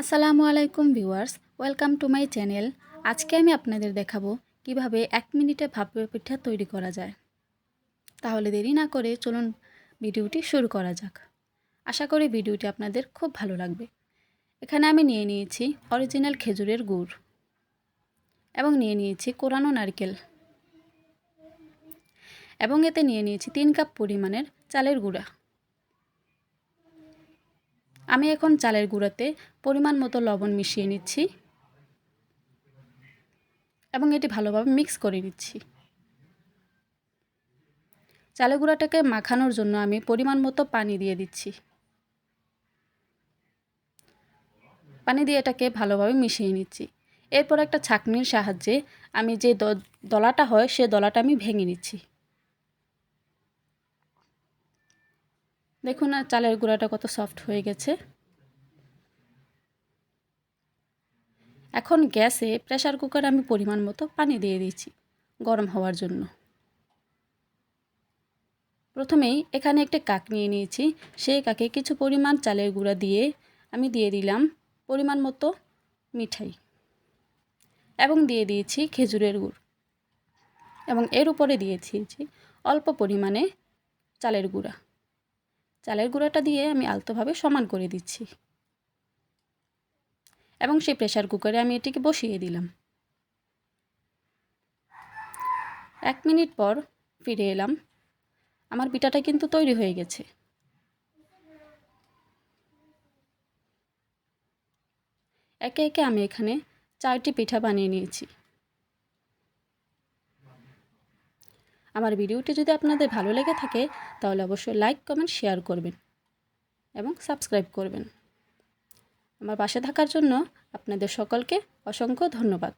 আসসালামু আলাইকুম viewers, welcome to my channel. আজকে আমি আপনাদের দেখাবো কিভাবে 1 মিনিটে ভাপা পিঠা তৈরি করা যায়। তাহলে দেরি না করে চলুন ভিডিওটি শুরু করা যাক। আশা করি ভিডিওটি আপনাদের খুব ভালো লাগবে। এখানে আমি নিয়ে নিয়েছি অরিজিনাল খেজুরের গুড় এবং নিয়ে নিয়েছি কোরানো নারকেল এবং এতে নিয়ে নিয়েছি 3 কাপ পরিমাণের চালের গুঁড়া। আমি এখন চালের গুঁড়াতে পরিমাণ মতো লবণ মিশিয়ে নিচ্ছি এবং এটি ভালোভাবে মিক্স করে নিচ্ছি। চালের গুঁড়াটাকে মাখানোর জন্য আমি পরিমাণ মতো পানি দিয়ে দিচ্ছি। পানি দিয়ে এটাকে ভালোভাবে মিশিয়ে নিচ্ছি। এরপর একটা ছাঁকনির সাহায্যে আমি যে দলাটা হয় সে দলাটা আমি ভেঙে নিচ্ছি। দেখুন চালের গুঁড়াটা কত সফট হয়ে গেছে। এখন গ্যাসে প্রেসার কুকারে আমি পরিমাণ মতো পানি দিয়ে দিচ্ছি গরম হওয়ার জন্য। প্রথমেই এখানে একটা কাক নিয়ে নিয়েছি, সেই কাকে কিছু পরিমাণ চালের গুঁড়া দিয়ে আমি দিয়ে দিলাম পরিমাণ মতো মিঠাই এবং দিয়ে দিয়েছি খেজুরের গুড় এবং এর উপরে দিয়েছি অল্প পরিমাণে চালের গুঁড়া। চালের গুঁড়াটা দিয়ে আমি আলতোভাবে সমান করে দিচ্ছি এবং সেই প্রেসার কুকারে আমি এটিকে বসিয়ে দিলাম। 1 মিনিট পর ফিরে এলাম। আমার পিঠাটা কিন্তু তৈরি হয়ে গেছে। একে একে আমি এখানে 4টি পিঠা বানিয়ে নিয়েছি। আমার ভিডিওটি যদি আপনাদের ভালো লেগে থাকে তাহলে অবশ্যই লাইক, কমেন্ট, শেয়ার করবেন এবং সাবস্ক্রাইব করবেন। আমার পাশে থাকার জন্য আপনাদের সকলকে অসংখ্য ধন্যবাদ।